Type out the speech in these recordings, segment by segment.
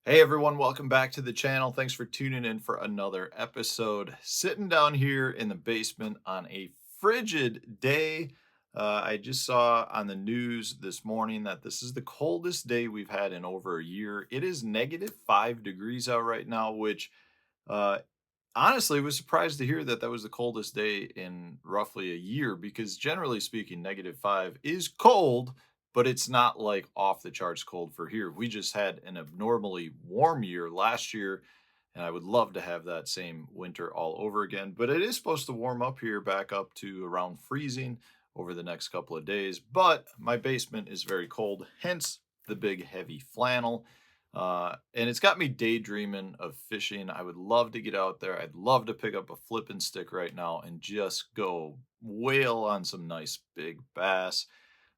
Hey everyone, welcome back to the channel. Thanks for tuning in for another episode. Sitting down here in the basement on a frigid day. I just saw on the news this morning that this is the coldest day we've had in over a year. It is -5 degrees out right now, which uh, honestly was surprised to hear that that was the coldest day in roughly a year because generally speaking, -5 is cold, but it's not like off the charts cold for here. We just had an abnormally warm year last year, and I would love to have that same winter all over again. But it is supposed to warm up here back up to around freezing over the next couple of days. But my basement is very cold, hence the big heavy flannel. And it's got me daydreaming of fishing. I would love to get out there. I'd love to pick up a flipping stick right now and just go whale on some nice big bass.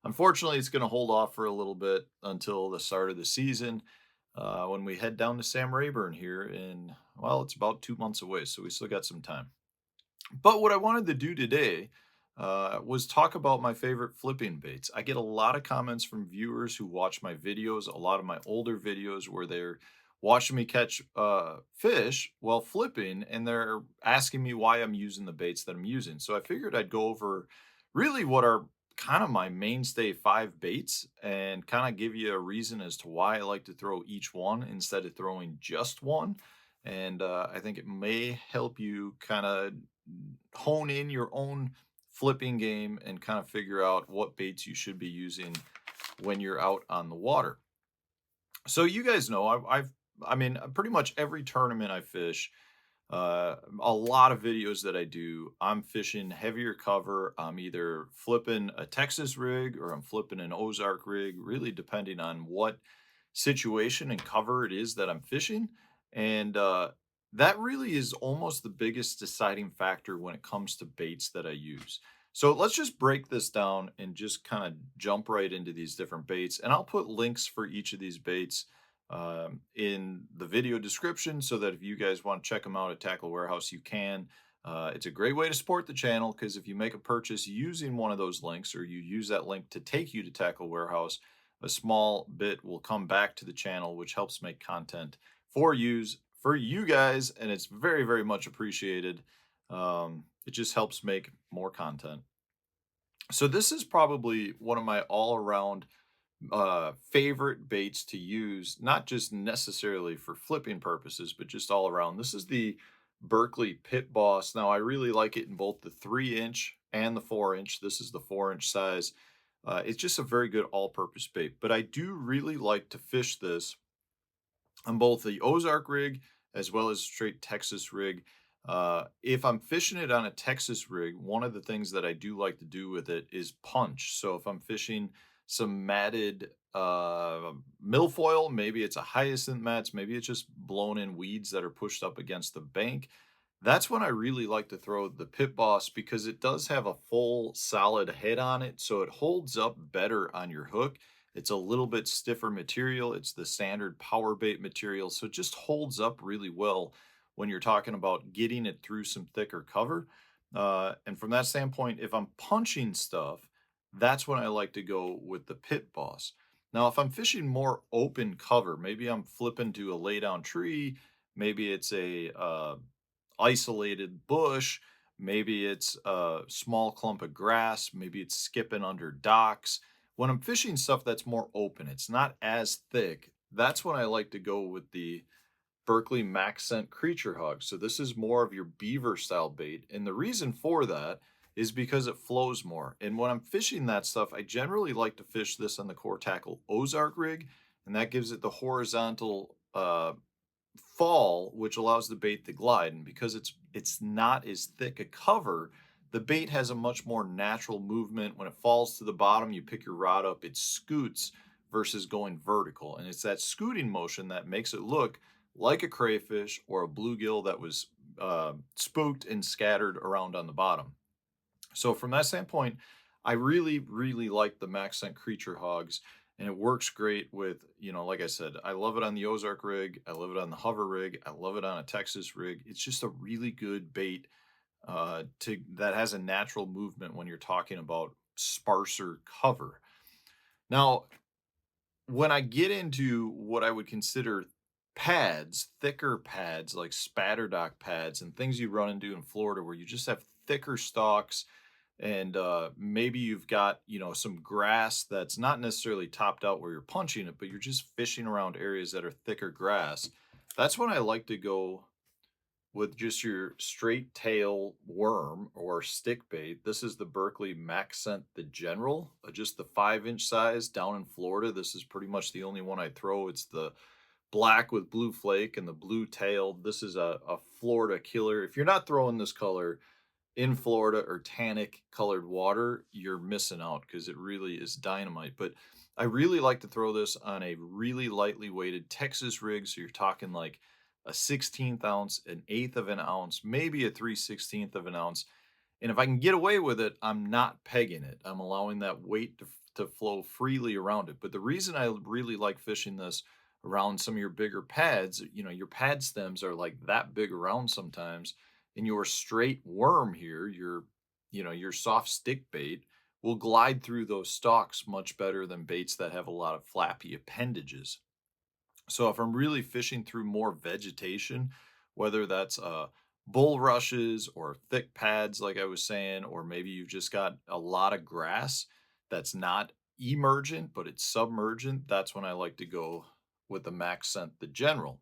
Unfortunately, it's going to hold off for a little bit until the start of the season when we head down to Sam Rayburn here in, well, it's about 2 months away. So we still got some time. But what I wanted to do today was talk about my favorite flipping baits. I get a lot of comments from viewers who watch my videos, a lot of my older videos where they're watching me catch fish while flipping, and they're asking me why I'm using the baits that I'm using. So I figured I'd go over really what are kind of my mainstay five baits and kind of give you a reason as to why I like to throw each one instead of throwing just one. And I think it may help you kind of hone in your own flipping game and kind of figure out what baits you should be using when you're out on the water. So you guys know I mean pretty much every tournament I fish, a lot of videos that I do, I'm fishing heavier cover. I'm either flipping a Texas rig or I'm flipping an Ozark rig, really depending on what situation and cover it is that I'm fishing. And that really is almost the biggest deciding factor when it comes to baits that I use. So let's just break this down and just kind of jump right into these different baits. And I'll put links for each of these baits in the video description so that if you guys want to check them out at Tackle Warehouse, you can. It's a great way to support the channel because if you make a purchase using one of those links or you use that link to take you to Tackle Warehouse, a small bit will come back to the channel, which helps make content for you guys, and it's very, very much appreciated. It just helps make more content. So this is probably one of my all-around favorite baits to use, not just necessarily for flipping purposes, but just all around. This is the Berkeley Pit Boss. Now, I really like it in both the 3-inch and the 4-inch. This is the 4-inch size. It's just a very good all-purpose bait, but I do really like to fish this on both the Ozark rig as well as straight Texas rig. If I'm fishing it on a Texas rig, one of the things that I do like to do with it is punch. So if I'm fishing some matted milfoil, maybe it's a hyacinth mats, maybe it's just blown in weeds that are pushed up against the bank. That's when I really like to throw the Pit Boss because it does have a full solid head on it, so it holds up better on your hook. It's a little bit stiffer material. It's the standard power bait material, so it just holds up really well when you're talking about getting it through some thicker cover. And from that standpoint, if I'm punching stuff, that's when I like to go with the Pit Boss. Now, if I'm fishing more open cover, maybe I'm flipping to a lay down tree, maybe it's a isolated bush, maybe it's a small clump of grass, maybe it's skipping under docks. When I'm fishing stuff that's more open, it's not as thick, that's when I like to go with the Berkeley Max Scent Creature Hug. So this is more of your beaver style bait. And the reason for that is because it flows more. And when I'm fishing that stuff, I generally like to fish this on the Core Tackle Ozark rig, and that gives it the horizontal fall, which allows the bait to glide. And because it's not as thick a cover, the bait has a much more natural movement. When it falls to the bottom, you pick your rod up, it scoots versus going vertical. And it's that scooting motion that makes it look like a crayfish or a bluegill that was spooked and scattered around on the bottom. So from that standpoint, I really, really like the Max Scent Creature Hogs, and it works great with, like I said, I love it on the Ozark rig, I love it on the hover rig, I love it on a Texas rig. It's just a really good bait to that has a natural movement when you're talking about sparser cover. Now, when I get into what I would consider pads, thicker pads like spatter dock pads and things you run into in Florida where you just have thicker stalks and maybe you've got, some grass that's not necessarily topped out where you're punching it, but you're just fishing around areas that are thicker grass. That's when I like to go with just your straight tail worm or stick bait. This is the Berkeley Max Scent the General, just the 5-inch size down in Florida. This is pretty much the only one I throw. It's the black with blue flake and the blue tail. This is a Florida killer. If you're not throwing this color in Florida or tannic colored water, you're missing out because it really is dynamite. But I really like to throw this on a really lightly weighted Texas rig. So you're talking like a 16th ounce, an eighth of an ounce, maybe a 3/16 of an ounce. And if I can get away with it, I'm not pegging it. I'm allowing that weight to flow freely around it. But the reason I really like fishing this around some of your bigger pads, your pad stems are like that big around sometimes. And your straight worm here, your soft stick bait will glide through those stalks much better than baits that have a lot of flappy appendages. So if I'm really fishing through more vegetation, whether that's bulrushes or thick pads, like I was saying, or maybe you've just got a lot of grass that's not emergent, but it's submergent, that's when I like to go with the Max Scent the General.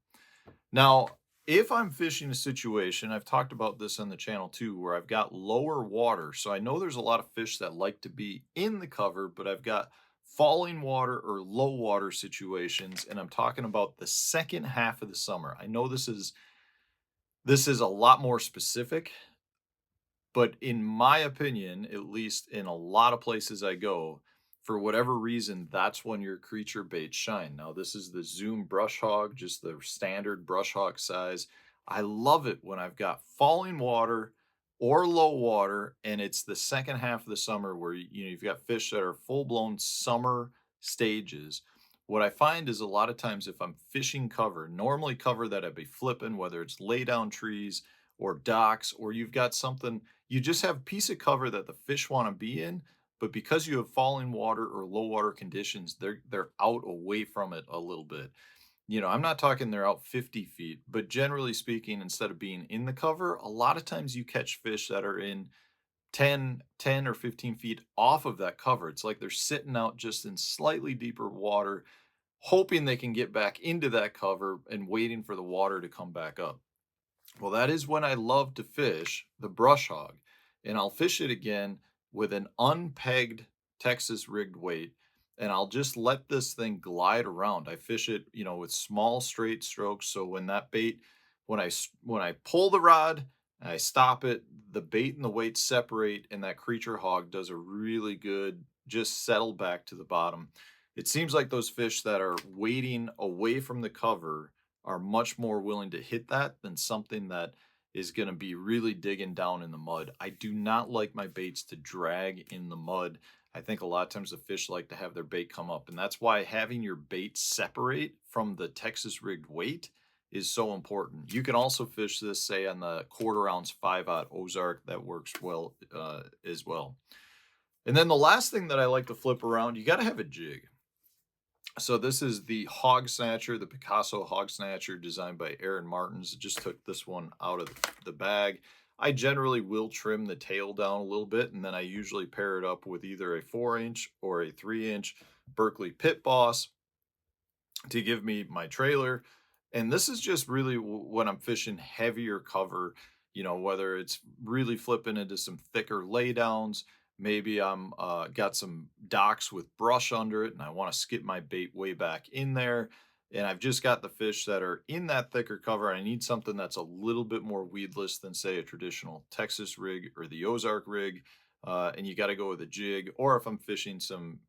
Now, if I'm fishing a situation, I've talked about this on the channel too, where I've got lower water. So I know there's a lot of fish that like to be in the cover, but I've got falling water or low water situations, and I'm talking about the second half of the summer. I know this is a lot more specific, but in my opinion, at least in a lot of places I go, for whatever reason, that's when your creature baits shine. Now, this is the Zoom brush hog, just the standard brush hog size. I love it when I've got falling water or low water, and it's the second half of the summer where you've got fish that are full blown summer stages. What I find is a lot of times if I'm fishing cover, normally cover that I'd be flipping, whether it's lay down trees or docks, or you've got something you just have a piece of cover that the fish want to be in, but because you have falling water or low water conditions, they're out away from it a little bit. I'm not talking they're out 50 feet, but generally speaking, instead of being in the cover, a lot of times you catch fish that are in 10 or 15 feet off of that cover. It's like they're sitting out just in slightly deeper water, hoping they can get back into that cover and waiting for the water to come back up. Well, that is when I love to fish the brush hog. And I'll fish it again with an unpegged Texas rigged weight. And I'll just let this thing glide around. I fish it, with small straight strokes. So when that bait, when I pull the rod, I stop it, the bait and the weight separate, and that creature hog does a really good just settle back to the bottom. It seems like those fish that are waiting away from the cover are much more willing to hit that than something that is going to be really digging down in the mud. I do not like my baits to drag in the mud. I think a lot of times the fish like to have their bait come up, and that's why having your bait separate from the Texas rigged weight is so important. You can also fish this, say, on the 1/4 ounce 5/0 Ozark. That works well as well. And then the last thing that I like to flip around, you got to have a jig. So this is the Hog Snatcher, the Picasso Hog Snatcher designed by Aaron Martins. Just took this one out of the bag. I generally will trim the tail down a little bit, and then I usually pair it up with either a 4-inch or a 3-inch Berkeley Pit Boss to give me my trailer. And this is just really when I'm fishing heavier cover, whether it's really flipping into some thicker laydowns. Maybe I'm got some docks with brush under it and I want to skip my bait way back in there. And I've just got the fish that are in that thicker cover. I need something that's a little bit more weedless than, say, a traditional Texas rig or the Ozark rig. And you got to go with a jig. Or if I'm fishing some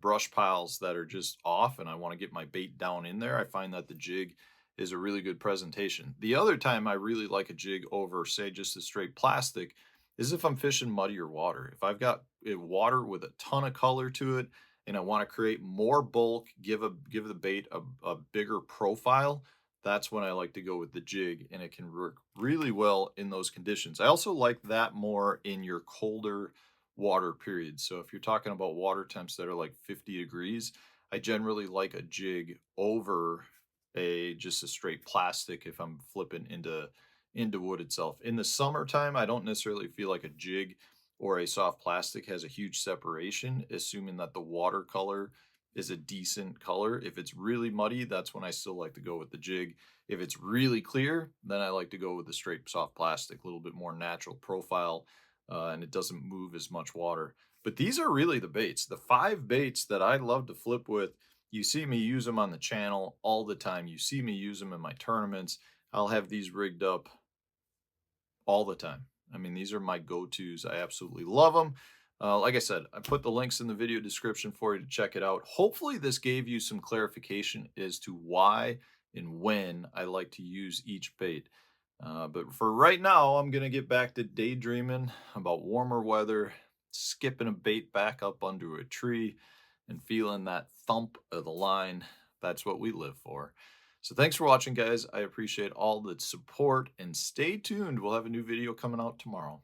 brush piles that are just off and I want to get my bait down in there, I find that the jig is a really good presentation. The other time I really like a jig over, say, just a straight plastic is if I'm fishing muddier water. If I've got water with a ton of color to it and I want to create more bulk, give the bait a bigger profile, that's when I like to go with the jig, and it can work really well in those conditions. I also like that more in your colder water periods. So if you're talking about water temps that are like 50 degrees, I generally like a jig over just a straight plastic if I'm flipping into wood itself. In the summertime, I don't necessarily feel like a jig or a soft plastic has a huge separation, assuming that the watercolor is a decent color. If it's really muddy, that's when I still like to go with the jig. If it's really clear, then I like to go with the straight soft plastic, a little bit more natural profile, and it doesn't move as much water. But these are really the baits. The 5 baits that I love to flip with, you see me use them on the channel all the time. You see me use them in my tournaments. I'll have these rigged up all the time. I mean, these are my go-tos. I absolutely love them. Like I said, I put the links in the video description for you to check it out. Hopefully, this gave you some clarification as to why and when I like to use each bait. But for right now, I'm going to get back to daydreaming about warmer weather, skipping a bait back up under a tree, and feeling that thump of the line. That's what we live for. So thanks for watching, guys. I appreciate all the support and stay tuned. We'll have a new video coming out tomorrow.